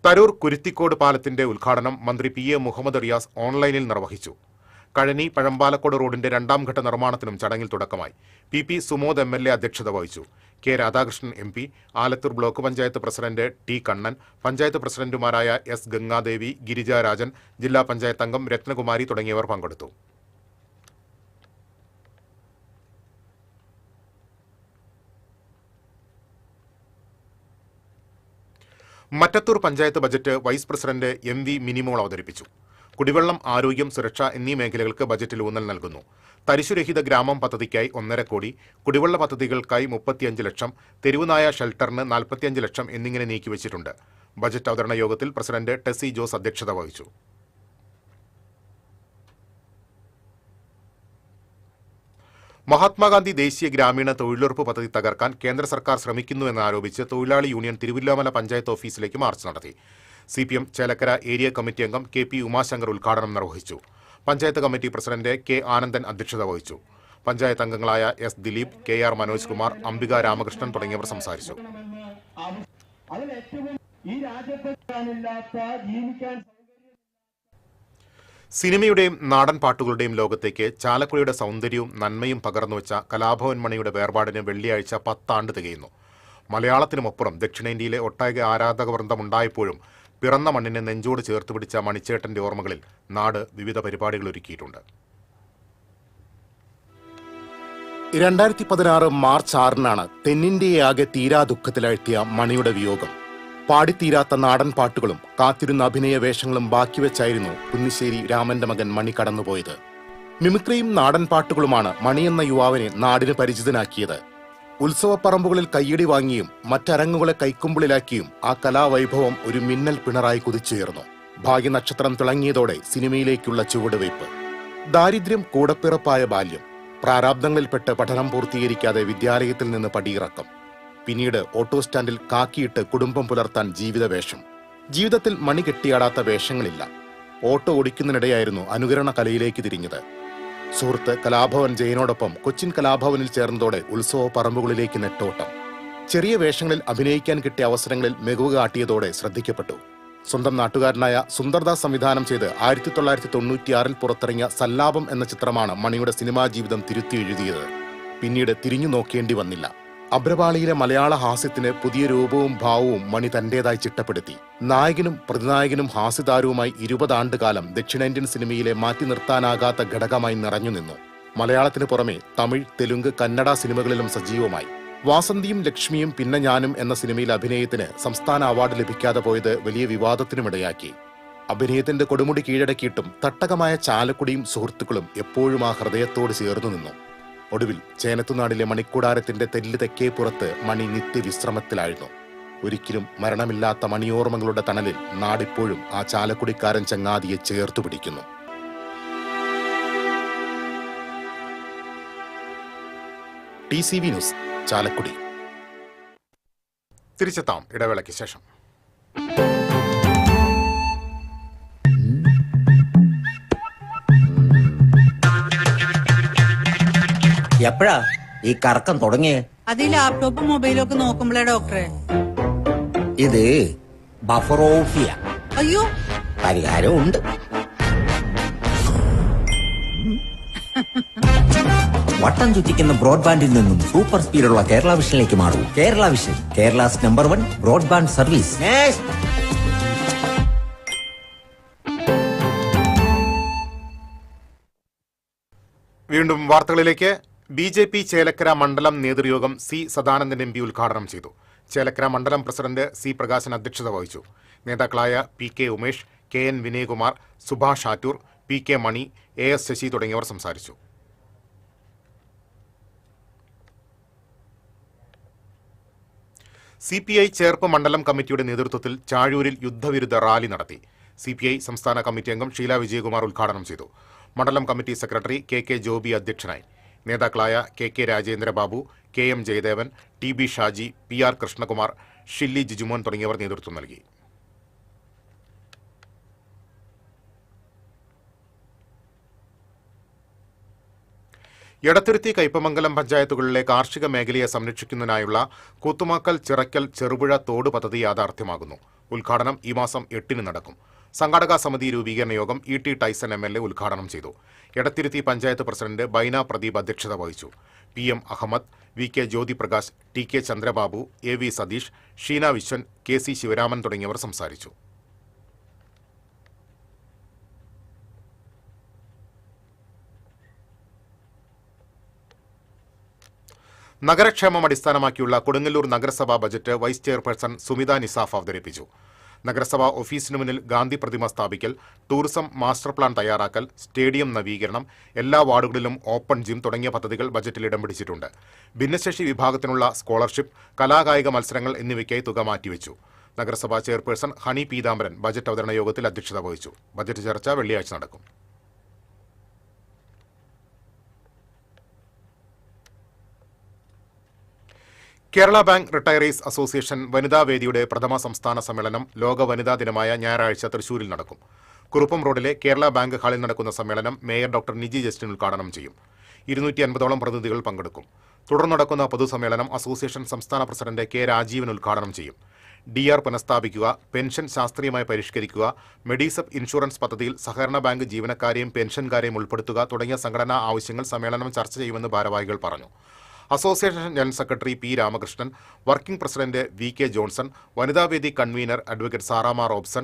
തരൂർ കുരുത്തിക്കോട് പാലത്തിന്റെ ഉദ്ഘാടനം മന്ത്രി PA മുഹമ്മദ് റിയാസ് ഓൺലൈനിൽ നിർവഹിച്ചു. കഴനി പഴമ്പാലക്കോട് റോഡിന്റെ 2ാം ഘട്ട നിർമ്മാണത്തിനും ചടങ്ങിൽ തുടക്കമായി. PP സുമോദ് MLA അധ്യക്ഷത വഹിച്ചു. K Radhakrishnan MP, Alathur block panchayat president T Kannan, panchayat പ്രസിഡന്റുമാരായ S ഗംഗാദേവി, ഗിരിജ രാജൻ, ജില്ലാ പഞ്ചായത്ത് അംഗം രത്നകുമാരി തുടങ്ങിയവർ പങ്കെടുത്തു. Mattathur panchayat budget vice president MV Minimol അവതരിപ്പിച്ചു. കുടിവെള്ളം, ആരോഗ്യം, സുരക്ഷ എന്നീ മേഖലകൾക്ക് ബജറ്റിൽ ഊന്നൽ നൽകുന്നു. തരിശുരഹിത ഗ്രാമം പദ്ധതിക്കായി 1.5 കോടി, കുടിവെള്ള പദ്ധതികൾക്കായി 35 ലക്ഷം, തെരുവുനായ ഷെൽട്ടറിന് 45 ലക്ഷം എന്നിങ്ങനെ നീക്കിവച്ചിട്ടുണ്ട്. ബജറ്റ് അവതരണ യോഗത്തിൽ പ്രസിഡന്റ് ടെസി ജോസ് അധ്യക്ഷത വഹിച്ചു. മഹാത്മാഗാന്ധി ദേശീയ ഗ്രാമീണ തൊഴിലുറപ്പ് പദ്ധതി തകർക്കാൻ കേന്ദ്ര സർക്കാർ ശ്രമിക്കുന്നുവെന്നാരോപിച്ച് തൊഴിലാളി യൂണിയൻ തിരുവല്ലോമല പഞ്ചായത്ത് ഓഫീസിലേക്ക് മാർച്ച് നടത്തി. CPM ചേലക്കര ഏരിയ കമ്മിറ്റി അംഗം KP ഉമാശങ്കർ ഉദ്ഘാടനം നിർവഹിച്ചു. Panchayat committee president K Anandan അധ്യക്ഷത വഹിച്ചു. പഞ്ചായത്ത് അംഗങ്ങളായ S ദിലീപ്, KR മനോജ് കുമാർ, അംബിക രാമകൃഷ്ണൻ തുടങ്ങിയവർ സംസാരിച്ചു. സിനിമയുടെയും നാടൻ പാട്ടുകളുടെയും ലോകത്തേക്ക് ചാലക്കുടിയുടെ സൗന്ദര്യവും നന്മയും പകർന്നുവെച്ച കലാഭവൻ മണിയുടെ വേർപാടിന് വെള്ളിയാഴ്ച 10 ആണ്ട് തികയുന്നു. മലയാളത്തിനുമപ്പുറം ദക്ഷിണേന്ത്യയിലെ ഒട്ടാകെ ആരാധകവൃന്ദമുണ്ടായപ്പോഴും പിറന്ന മണ്ണിനെ നെഞ്ചോട് ചേർത്ത് പിടിച്ച മണിച്ചേട്ടന്റെ ഓർമ്മകളിൽ നാട് വിവിധ പരിപാടികൾ ഒരുക്കിയിട്ടുണ്ട്. 2016 മാർച്ച് 6-നാണ് തെന്നിന്ത്യയാകെ തീരാ ദുഃഖത്തിലാഴ്ത്തിയ മണിയുടെ വിയോഗം. പാടിത്തീരാത്ത നാടൻ പാട്ടുകളും കാത്തിരുന്ന അഭിനയ വേഷങ്ങളും ബാക്കിവെച്ചായിരുന്നു കുന്നിശ്ശേരി രാമന്റെ മകൻ മണി കടന്നുപോയത്. മിമിക്രിയും നാടൻ പാട്ടുകളുമാണ് മണിയെന്ന യുവാവിനെ നാടിന് പരിചിതനാക്കിയത്. ഉത്സവപ്പറമ്പുകളിൽ കയ്യടി വാങ്ങിയും മറ്റരങ്ങുകളെ കൈക്കുമ്പിളിലാക്കിയും ആ കലാവൈഭവം ഒരു മിന്നൽ പിണറായി കുതിച്ചുയർന്നു. ഭാഗ്യനക്ഷത്രം തിളങ്ങിയതോടെ സിനിമയിലേക്കുള്ള ചുവടുവയ്പ്. ദാരിദ്ര്യം കൂടപ്പിറപ്പായ ബാല്യം, പ്രാരാബ്ദങ്ങളിൽപ്പെട്ട് പഠനം പൂർത്തീകരിക്കാതെ വിദ്യാലയത്തിൽ നിന്ന് പടിയിറക്കം, പിന്നീട് ഓട്ടോ സ്റ്റാൻഡിൽ കാക്കിയിട്ട് കുടുംബം പുലർത്താൻ ജീവിതവേഷം. ജീവിതത്തിൽ മണി കെട്ടിയാടാത്ത വേഷങ്ങളില്ല. ഓട്ടോ ഓടിക്കുന്നതിനിടെയായിരുന്നു അനുകരണ കലയിലേക്ക് തിരിഞ്ഞത്. സുഹൃത്ത് കലാഭവൻ ജയനോടൊപ്പം കൊച്ചിൻ കലാഭവനിൽ ചേർന്നതോടെ ഉത്സവ പറമ്പുകളിലേക്ക് നെട്ടോട്ടം. ചെറിയ വേഷങ്ങളിൽ അഭിനയിക്കാൻ കിട്ടിയ അവസരങ്ങളിൽ മികവ് കാട്ടിയതോടെ ശ്രദ്ധിക്കപ്പെട്ടു. സ്വന്തം നാട്ടുകാരനായ സുന്ദർദാസ് സംവിധാനം ചെയ്ത് 1996-ൽ പുറത്തിറങ്ങിയ സല്ലാപം എന്ന ചിത്രമാണ് മണിയുടെ സിനിമാ ജീവിതം തിരുത്തി എഴുതിയത്. പിന്നീട് തിരിഞ്ഞു നോക്കേണ്ടി വന്നില്ല. അഭ്രപാളിയിലെ മലയാള ഹാസ്യത്തിന് പുതിയ രൂപവും ഭാവവും മണി തന്റേതായി ചിട്ടപ്പെടുത്തി. നായകനും പ്രതിനായകനും ഹാസ്യതാരവുമായി 20 ആണ്ടുകാലം ദക്ഷിണേന്ത്യൻ സിനിമയിലെ മാറ്റി നിർത്താനാകാത്ത ഘടകമായി നിറഞ്ഞുനിന്നു. മലയാളത്തിന് പുറമെ തമിഴ്, തെലുങ്ക്, കന്നഡ സിനിമകളിലും സജീവമായി. വാസന്തിയും ലക്ഷ്മിയും പിന്നെ ഞാനും എന്ന സിനിമയിൽ അഭിനയത്തിന് സംസ്ഥാന അവാർഡ് ലഭിക്കാതെ പോയത് വലിയ വിവാദത്തിനുമിടയാക്കി. അഭിനയത്തിന്റെ കൊടുമുടി കീഴടക്കിയിട്ടും തട്ടകമായ ചാലക്കുടിയും സുഹൃത്തുക്കളും എപ്പോഴും ആ ഹൃദയത്തോട് ചേർന്നു നിന്നു. ഒടുവിൽ ചേനത്തുനാടിലെ മണിക്കൂടാരത്തിന്റെ തെല്ല് തെക്കേ പുറത്ത് മണി നിത്യവിശ്രമത്തിലായിരുന്നു. ഒരിക്കലും മരണമില്ലാത്ത മണിയോർമ്മകളുടെ തണലിൽ നാടിപ്പോഴും ആ ചാലക്കുടിക്കാരൻ ചങ്ങാതിയെ ചേർത്തു പിടിക്കുന്നു. TCV news, Chalakudy. തിരിച്ചെത്താം ഇടവേളയ്ക്ക് ശേഷം. എപ്പോഴാ ഈ കറക്കം തുടങ്ങിയേ? അത് ഈ ലാപ്ടോപ്പും മൊബൈലും ഒക്കെ നോക്കുമ്പോഴേ ഡോക്ടറെ. ഇത് ബഫറോഫിയ. അയ്യോ, പരിഹാരം ഉണ്ട്. വട്ടം ചുറ്റിക്കുന്ന ബ്രോഡ്ബാൻഡിൽ നിന്നും സൂപ്പർ സ്പീഡുള്ള കേരള വിഷനിലേക്ക് മാറൂ. Kerala vision, Kerala's number 1 broadband service. വീണ്ടും വാർത്തകളിലേക്ക്. BJP ചേലക്കര മണ്ഡലം നേതൃയോഗം C. സദാനന്ദൻ MP ഉദ്ഘാടനം ചെയ്തു. ചേലക്കര മണ്ഡലം പ്രസിഡന്റ് C. പ്രകാശൻ അധ്യക്ഷത വഹിച്ചു. നേതാക്കളായ PK Umesh, KN Vinayakumar, Subhash Attoor, PK മണി, AS ശശി തുടങ്ങിയവർ സംസാരിച്ചു. CPI ചേർപ്പ് മണ്ഡലം കമ്മിറ്റിയുടെ നേതൃത്വത്തിൽ ചാഴൂരിൽ യുദ്ധവിരുദ്ധ റാലി നടത്തി. CPI സംസ്ഥാന കമ്മിറ്റി അംഗം ഷീല വിജയകുമാർ ഉദ്ഘാടനം ചെയ്തു. മണ്ഡലം കമ്മിറ്റി സെക്രട്ടറി KK ജോബി അധ്യക്ഷനായി. നേതാക്കളായ KK Rajendrababu, KM Jayadevan, TB Shaji, PR Krishnakumar, Shilly Jijumon തുടങ്ങിയവർ നേതൃത്വം നൽകി. എടത്തുരുത്തി കയ്പമംഗലം പഞ്ചായത്തുകളിലെ കാർഷിക മേഖലയെ സംരക്ഷിക്കുന്നതിനായുള്ള കൂത്തുമാക്കൽ ചിറക്കൽ ചെറുപുഴ തോട് പദ്ധതി യാഥാർത്ഥ്യമാകുന്നു. ഉദ്ഘാടനം ഈ മാസം 8-ന് നടക്കും. സംഘാടക സമിതി രൂപീകരണ യോഗം ET ടൈസൺ MLA ഉദ്ഘാടനം ചെയ്തു. എടത്തിരുത്തി പഞ്ചായത്ത് പ്രസിഡന്റ് ബൈന പ്രദീപ് അധ്യക്ഷത വഹിച്ചു. PM Ahmed, VK Jyothiprakash, TK Chandrababu, AV Satheesh, Sheena Viswan, KC Sivaraman തുടങ്ങിയവർ സംസാരിച്ചു. നഗരക്ഷേമം അടിസ്ഥാനമാക്കിയുള്ള കൊടുങ്ങല്ലൂർ നഗരസഭാ budget vice chairperson Sumitha Nisaf അവതരിപ്പിച്ചു. നഗരസഭാ ഓഫീസിനു മുന്നിൽ ഗാന്ധി പ്രതിമ സ്ഥാപിക്കൽ, ടൂറിസം മാസ്റ്റർ പ്ലാൻ തയ്യാറാക്കൽ, സ്റ്റേഡിയം നവീകരണം, എല്ലാ വാർഡുകളിലും ഓപ്പൺ ജിം തുടങ്ങിയ പദ്ധതികൾ ബജറ്റിൽ ഇടം പിടിച്ചിട്ടുണ്ട്. ഭിന്നശേഷി വിഭാഗത്തിനുള്ള സ്കോളർഷിപ്പ്, കലാകായിക മത്സരങ്ങൾ എന്നിവയ്ക്കായി തുക മാറ്റിവെച്ചു. നഗരസഭാ ചെയർപേഴ്സൺ ഹണി പീതാംബരൻ ബജറ്റ് അവതരണ യോഗത്തിൽ അധ്യക്ഷത വഹിച്ചു. ബജറ്റ് ചർച്ച വെള്ളിയാഴ്ച നടക്കും. കേരള ബാങ്ക് റിട്ടയറീസ് അസോസിയേഷൻ വനിതാവേദിയുടെ പ്രഥമ സംസ്ഥാന സമ്മേളനം ലോക വനിതാ ദിനമായ ഞായറാഴ്ച തൃശൂരിൽ നടക്കും. കുറുപ്പം റോഡിലെ കേരള ബാങ്ക് ഹാളിൽ നടക്കുന്ന സമ്മേളനം മേയർ ഡോക്ടർ നിജി ജസ്റ്റിൻ ഉദ്ഘാടനം ചെയ്യും. 250ഓളം പ്രതിനിധികൾ പങ്കെടുക്കും. തുടർന്ന് നടക്കുന്ന പൊതുസമ്മേളനം അസോസിയേഷൻ സംസ്ഥാന പ്രസിഡന്റ് K. രാജീവൻ ഉദ്ഘാടനം ചെയ്യും. DR പുനഃസ്ഥാപിക്കുക, പെൻഷൻ ശാസ്ത്രീയമായി പരിഷ്കരിക്കുക, മെഡിസെപ്പ് ഇൻഷുറൻസ് പദ്ധതിയിൽ സഹകരണ ബാങ്ക് ജീവനക്കാരെയും പെൻഷൻകാരെയും ഉൾപ്പെടുത്തുക തുടങ്ങിയ സംഘടനാ ആവശ്യങ്ങൾ സമ്മേളനം ചർച്ച ചെയ്യുമെന്ന് ഭാരവാഹികൾ പറഞ്ഞു. Association general secretary P. Ramakrishnan, working president VK Johnson, വനിതാവേദി convener advocate Saramma Robson,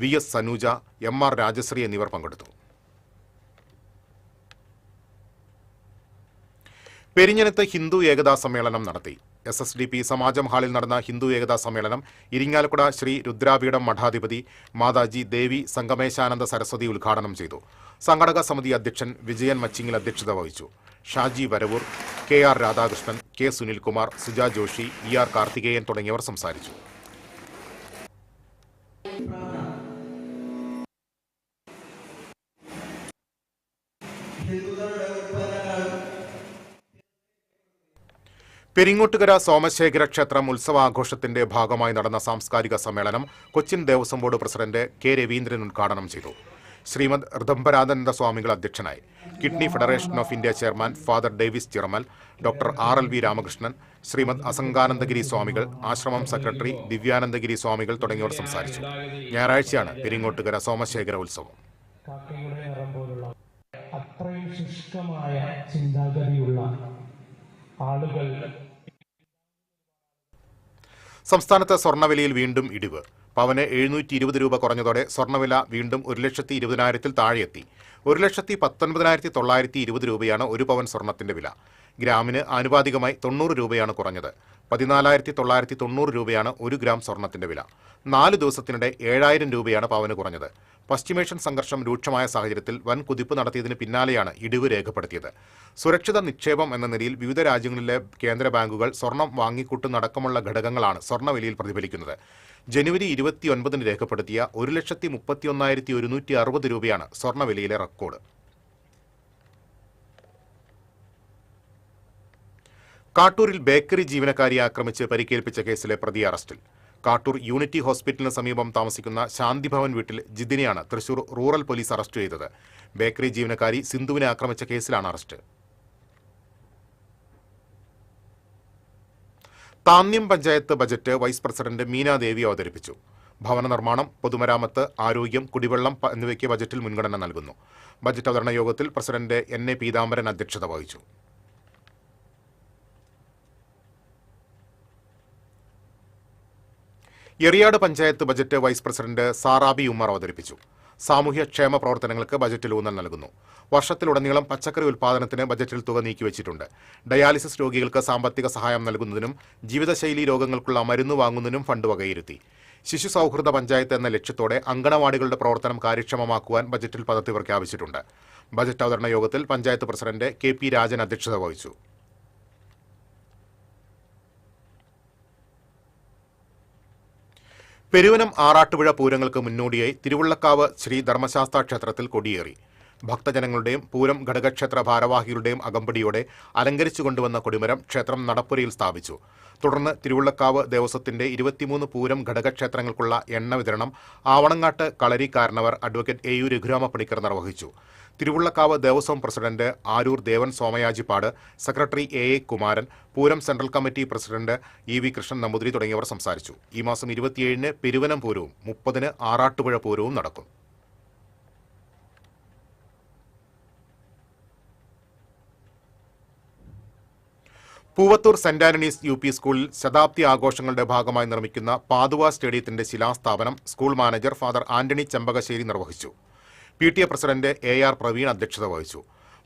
VS Sanuja, MR Rajasree എന്നിവർ പങ്കെടുത്തു. പെരിഞ്ഞനത്ത് ഹിന്ദു ഏകതാ സമ്മേളനം നടത്തി. SSDP സമാജം ഹാളിൽ നടന്ന ഹിന്ദു ഏകതാ സമ്മേളനം ഇരിങ്ങാലക്കുട ശ്രീ രുദ്രാപീഠം മഠാധിപതി മാതാജി ദേവി സംഗമേശാനന്ദ സരസ്വതി ഉദ്ഘാടനം ചെയ്തു. സംഘടക സമിതി അധ്യക്ഷൻ വിജയൻ മച്ചിങ്ങിൽ അധ്യക്ഷത വഹിച്ചു. Shaji Varavoor, KR Radhakrishnan, K. Sunilkumar, Suja Joshi, ER Karthikeyan തുടങ്ങിയവർ സംസാരിച്ചു. പെരിങ്ങോട്ടുകര സോമശേഖര ക്ഷേത്രം ഉത്സവാഘോഷത്തിന്റെ ഭാഗമായി നടന്ന സാംസ്കാരിക സമ്മേളനം Cochin Devaswom board president K. Raveendran ഉദ്ഘാടനം ചെയ്തു. ശ്രീമദ് ഋതംബരാനന്ദ സ്വാമികൾ അധ്യക്ഷനായി. Kidney federation of India chairman father Davis Chiramel, doctor RLV Ramakrishnan, Sreemad Asangananandagiri സ്വാമികൾ, ആശ്രമം സെക്രട്ടറി ദിവ്യാനന്ദഗിരി സ്വാമികൾ തുടങ്ങിയവർ സംസാരിച്ചു. ഞായറാഴ്ചയാണ് പെരിങ്ങോട്ടുകര സോമശേഖര ഉത്സവം. അത്രയും ശുഷ്കമായ ചിന്താഗതിയുള്ള ആളുകൾ. സംസ്ഥാനത്ത് സ്വർണ്ണവിലയിൽ വീണ്ടും ഇടിവ്. പവന് 720 രൂപ കുറഞ്ഞതോടെ സ്വർണ്ണവില വീണ്ടും 1,20,000 താഴെയെത്തി. 1,19,920 രൂപയാണ് ഒരു പവൻ സ്വർണത്തിന്റെ വില. ഗ്രാമിന് ആനുപാതികമായി 90 രൂപയാണ് കുറഞ്ഞത്. 14,990 രൂപയാണ് 1 ഗ്രാം സ്വർണത്തിന്റെ വില. 4 ദിവസത്തിനിടെ 7,000 രൂപയാണ് പവന് കുറഞ്ഞത്. പശ്ചിമേഷ്യൻ സംഘർഷം രൂക്ഷമായ സാഹചര്യത്തിൽ വൻ കുതിപ്പ് നടത്തിയതിന് പിന്നാലെയാണ് ഇടിവ് രേഖപ്പെടുത്തിയത്. സുരക്ഷിത നിക്ഷേപം എന്ന നിലയിൽ വിവിധ രാജ്യങ്ങളിലെ കേന്ദ്ര ബാങ്കുകൾ സ്വർണം വാങ്ങിക്കൂട്ടുന്നടക്കമുള്ള ഘടകങ്ങളാണ് സ്വർണ്ണവിലയിൽ പ്രതിഫലിക്കുന്നത്. ജനുവരി 29 രേഖപ്പെടുത്തിയ 1,31,160 രൂപയാണ് സ്വർണ്ണവിലയിലെ റെക്കോർഡ്. കാട്ടൂരിൽ ബേക്കറി ജീവനക്കാരിയെ ആക്രമിച്ച് പരിക്കേൽപ്പിച്ച കേസിലെ പ്രതി അറസ്റ്റിൽ. കാട്ടൂർ യൂണിറ്റി ഹോസ്പിറ്റലിന് സമീപം താമസിക്കുന്ന ശാന്തിഭവൻ വീട്ടിൽ ജിതിനെയാണ് തൃശൂർ റൂറൽ പോലീസ് അറസ്റ്റ് ചെയ്തത്. ബേക്കറി ജീവനക്കാരി സിന്ധുവിനെ ആക്രമിച്ച കേസിലാണ് arrest. Thanniyam panchayat budget vice president Meenadevi അവതരിപ്പിച്ചു. ഭവന നിർമ്മാണം, പൊതുമരാമത്ത്, ആരോഗ്യം, കുടിവെള്ളം എന്നിവയ്ക്ക് ബജറ്റിൽ മുൻഗണന നൽകുന്നു. ബജറ്റ് അവതരണ യോഗത്തിൽ പ്രസിഡന്റ് NA പീതാംബരൻ അധ്യക്ഷത വഹിച്ചു. Eriyad panchayat budget vice president Sarabi Ummer അവതരിപ്പിച്ചു. സാമൂഹ്യ ക്ഷേമ പ്രവർത്തനങ്ങൾക്ക് ബജറ്റിൽ ഊന്നൽ നൽകുന്നു. വർഷത്തിലുടനീളം പച്ചക്കറി ഉൽപ്പാദനത്തിന് ബജറ്റിൽ തുക നീക്കിവച്ചിട്ടുണ്ട്. ഡയാലിസിസ് രോഗികൾക്ക് സാമ്പത്തിക സഹായം നൽകുന്നതിനും ജീവിതശൈലി രോഗങ്ങൾക്കുള്ള മരുന്ന് വാങ്ങുന്നതിനും ഫണ്ട് വകയിരുത്തി. ശിശു സൗഹൃദ പഞ്ചായത്ത് എന്ന ലക്ഷ്യത്തോടെ അങ്കണവാടികളുടെ പ്രവർത്തനം കാര്യക്ഷമമാക്കുവാൻ ബജറ്റിൽ പദ്ധതി പ്രഖ്യാപിച്ചിട്ടുണ്ട്. ബജറ്റ് അവതരണ യോഗത്തിൽ പഞ്ചായത്ത് പ്രസിഡന്റ് KP രാജൻ അധ്യക്ഷത വഹിച്ചു. പെരുവനം ആറാട്ടുപുഴ പൂരങ്ങൾക്ക് മുന്നോടിയായി തിരുവുള്ളക്കാവ് ശ്രീ ധർമ്മശാസ്ത്ര ക്ഷേത്രത്തിൽ കൊടിയേറി. ഭക്തജനങ്ങളുടെയും പൂരം ഘടകക്ഷേത്ര ഭാരവാഹികളുടെയും അകമ്പടിയോടെ അലങ്കരിച്ചു കൊണ്ടുവന്ന കൊടിമരം ക്ഷേത്രം നടപ്പുരയിൽ സ്ഥാപിച്ചു. തുടർന്ന് തിരുവുള്ളക്കാവ് ദേവസ്വത്തിന്റെ 23 പൂരം ഘടകക്ഷേത്രങ്ങൾക്കുള്ള എണ്ണ വിതരണം ആവണങ്ങാട്ട് കളരി കാരണവർ അഡ്വക്കേറ്റ് AU രഘുരാമ പണിക്കർ നിർവഹിച്ചു. Thiruvullakkavu Devaswom president Aroor Devan Somayajippad, secretary AA Kumaran, Pooram central committee president EV Krishnan Namboothiri തുടങ്ങിയവർ സംസാരിച്ചു. ഈ മാസം 27-ന് പെരുവനം പൂരവും 30-ന് ആറാട്ടുപുഴ പൂരവും നടക്കും. പൂവത്തൂർ സെന്റ് ആന്റണീസ് UP സ്കൂളിൽ ശതാബ്ദി ആഘോഷങ്ങളുടെ ഭാഗമായി നിർമ്മിക്കുന്ന പാതുവ സ്റ്റേഡിയത്തിന്റെ ശിലാസ്ഥാപനം school manager father Antony Chembakassery നിർവഹിച്ചു. PTA പ്രസിഡന്റ് AR പ്രവീൺ അധ്യക്ഷത വഹിച്ചു.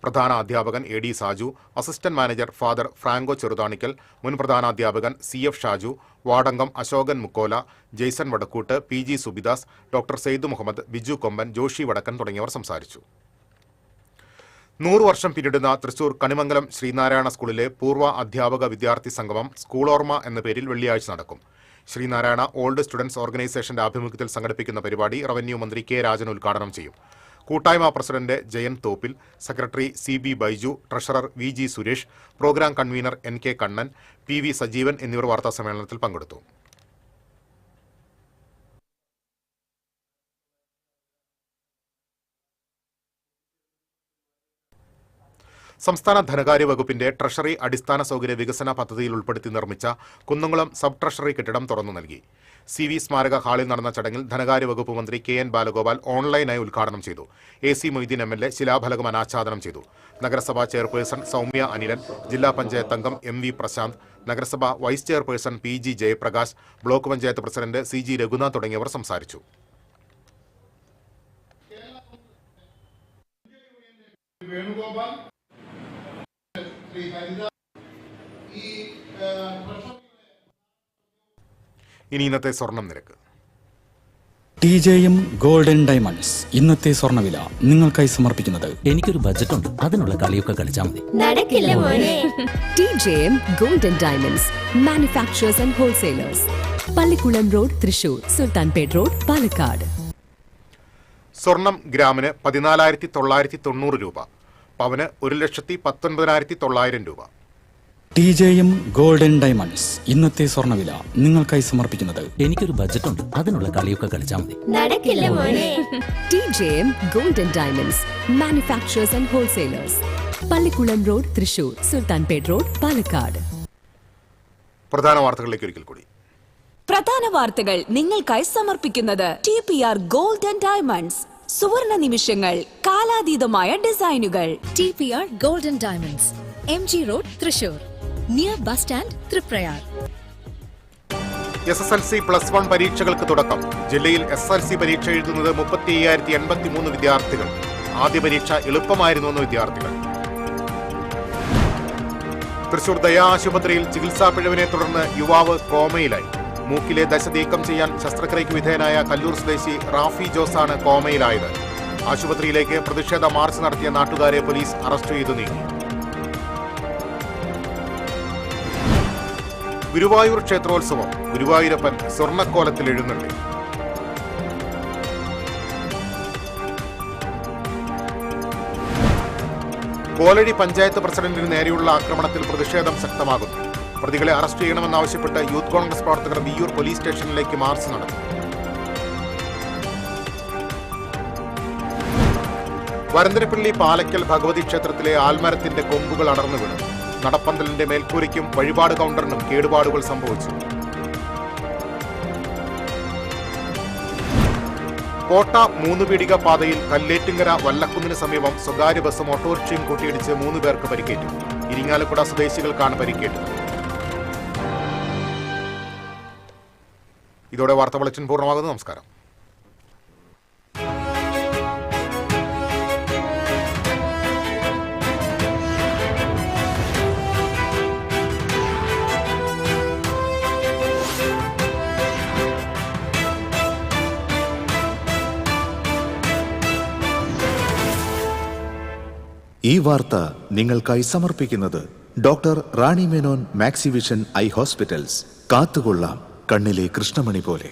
പ്രധാന അധ്യാപകൻ AD Saju, assistant manager father Franco Cheruthanikkal, മുൻ പ്രധാനാധ്യാപകൻ CF ഷാജു, വാർഡംഗം അശോകൻ മുക്കോല, ജെയ്സൺ വടക്കൂട്ട്, PG സുബിദാസ്, ഡോക്ടർ സെയ്ദ് മുഹമ്മദ്, ബിജു കൊമ്പൻ, ജോഷി വടക്കൻ തുടങ്ങിയവർ സംസാരിച്ചു. 100 വർഷം പിന്നിടുന്ന തൃശൂർ കണിമംഗലം ശ്രീനാരായണ സ്കൂളിലെ പൂർവ്വ അധ്യാപക വിദ്യാർത്ഥി സംഗമം സ്കൂളോർമ്മ എന്ന പേരിൽ വെള്ളിയാഴ്ച നടക്കും. ശ്രീനാരായണ ഓൾഡ് സ്റ്റുഡൻസ് ഓർഗനൈസേഷന്റെ ആഭിമുഖ്യത്തിൽ സംഘടിപ്പിക്കുന്ന പരിപാടി റവന്യൂ മന്ത്രി K രാജൻ ഉദ്ഘാടനം ചെയ്യും. കൂട്ടായ്മ president Jayan Thoppil, secretary CB Baiju, treasurer VG Suresh, programme convener NK Kannan, PV Sajeevan എന്നിവർ വാർത്താസമ്മേളനത്തിൽ പങ്കെടുത്തു. സംസ്ഥാന ധനകാര്യ വകുപ്പിന്റെ ട്രഷറി അടിസ്ഥാന സൗകര്യ വികസന പദ്ധതിയിൽ ഉൾപ്പെടുത്തി നിർമ്മിച്ച കുന്നംകുളം സബ് ട്രഷറി കെട്ടിടം തുറന്നു നൽകി. CV സ്മാരക ഹാളിൽ നടന്ന ചടങ്ങിൽ ധനകാര്യ വകുപ്പ് മന്ത്രി KN ബാലഗോപാൽ ഓൺലൈനായി ഉദ്ഘാടനം ചെയ്തു. AC മൊയ്തീൻ MLA ശിലാഫലകം അനാച്ഛാദനം ചെയ്തു. നഗരസഭാ ചെയർപേഴ്സൺ സൗമ്യ അനിലൻ, ജില്ലാ പഞ്ചായത്ത് അംഗം MV പ്രശാന്ത്, നഗരസഭ vice chairperson PG Jayaprakash, block panchayat president CG Raghunath തുടങ്ങിയവർ സംസാരിച്ചു. ഇനി ഇന്നത്തെ സ്വർണം നിരക്ക്. TJM ഗോൾഡൻ ഡയമണ്ട്സ് ഇന്നത്തെ സ്വർണ്ണവില നിങ്ങൾക്കായി സമർപ്പിക്കുന്നത് എനിക്കൊരു ബജറ്റ് ഉണ്ട്, അതിനുള്ള കളിയൊക്കെ കളിച്ചാൽ മതി. നടക്കില്ല മോനെ. TJM golden diamonds manufacturers and wholesalers, Pallikulam road, Thrissur, Sultanpet road, Palakkad. സ്വർണം ഗ്രാമിന് 14,990 രൂപ, പവന് 1,19,900 രൂപ. TJM ഗോൾഡൻ ഡയമണ്ട്സ് ഇന്നത്തെ സ്വർണ്ണവില നിങ്ങൾക്കായി സമർപ്പിക്കുന്നത് എനിക്കൊരു ബജറ്റ് ഉണ്ട്, അതിനുള്ള കളിയൊക്കെ കളിച്ചാൽ മതി. നടക്കില്ല മോനെ. TJM golden diamonds manufacturers and wholesalers, Pallikulam road, Thrissur, Sultanpet road, Palakkad. പ്രധാന വാർത്തകളിലേക്ക് ഒരിക്കൽ കൂടി. പ്രധാന വാർത്തകൾ നിങ്ങൾക്കായി സമർപ്പിക്കുന്നത് TPR ഗോൾഡൻ ഡയമണ്ട്സ്, സുവർണ നിമിഷങ്ങൾ, കാലാതീതമായ ഡിസൈനുകൾ. TPR golden diamonds, MG road, Thrissur, near bus stand, Triprayar. SSLC+1 പരീക്ഷകൾക്ക് തുടക്കം. ജില്ലയിൽ SSLC പരീക്ഷ എഴുതുന്നത് 35,083 വിദ്യാർത്ഥികൾ. ആദ്യ പരീക്ഷ എളുപ്പമായിരുന്നുവെന്ന് വിദ്യാർത്ഥികൾ. തൃശൂർ ദയാ ആശുപത്രിയിൽ ചികിത്സാ പിഴവിനെ തുടർന്ന് യുവാവ് കോമയിലായി. മൂക്കിലെ ദശ നീക്കം ചെയ്യാൻ ശസ്ത്രക്രിയയ്ക്ക് വിധേയനായ കല്ലൂർ സ്വദേശി റാഫി ജോസാണ് കോമയിലായത്. ആശുപത്രിയിലേക്ക് പ്രതിഷേധ മാർച്ച് നടത്തിയ നാട്ടുകാരെ പോലീസ് അറസ്റ്റ് ചെയ്തു നീക്കി. ഗുരുവായൂർ ക്ഷേത്രോത്സവം. ഗുരുവായൂരപ്പൻ സ്വർണ്ണക്കോലത്തിൽ എഴുന്നള്ളി. കോലഴി പഞ്ചായത്ത് പ്രസിഡന്റിന് നേരെയുള്ള ആക്രമണത്തിൽ പ്രതിഷേധം ശക്തമാകുന്നു. പ്രതികളെ അറസ്റ്റ് ചെയ്യണമെന്നാവശ്യപ്പെട്ട് യൂത്ത് കോൺഗ്രസ് പ്രവർത്തകർ വിയ്യൂർ പോലീസ് സ്റ്റേഷനിലേക്ക് മാർച്ച് നടത്തി. വരന്തരപ്പള്ളി പാലക്കൽ ഭഗവതി ക്ഷേത്രത്തിലെ ആൽമരത്തിന്റെ കൊമ്പുകൾ അടർന്നു വീണു. നടപ്പന്തലിന്റെ മേൽക്കൂരയ്ക്കും വഴിപാട് കൗണ്ടറിനും കേടുപാടുകൾ സംഭവിച്ചു. കോട്ട മൂന്നുപീടിക പാതയിൽ കല്ലേറ്റുങ്കര വല്ലക്കുന്നിന് സമീപം സ്വകാര്യ ബസ്സും ഓട്ടോറിക്ഷയും കൂട്ടിയിടിച്ച് 3 പേർക്ക് പരിക്കേറ്റു. ഇരിങ്ങാലക്കുട സ്വദേശികൾക്കാണ് പരിക്കേറ്റത്. ഇതോടെ വാർത്താ ബുള്ളറ്റിൻ പൂർണ്ണമാകുന്നു. നമസ്കാരം. ഈ വാർത്ത നിങ്ങൾക്കായി സമർപ്പിക്കുന്നത് doctor Rani Menon Maxivision I hospitals. കാത്തുകൊള്ളാം കണ്ണിലെ കൃഷ്ണമണി പോലെ.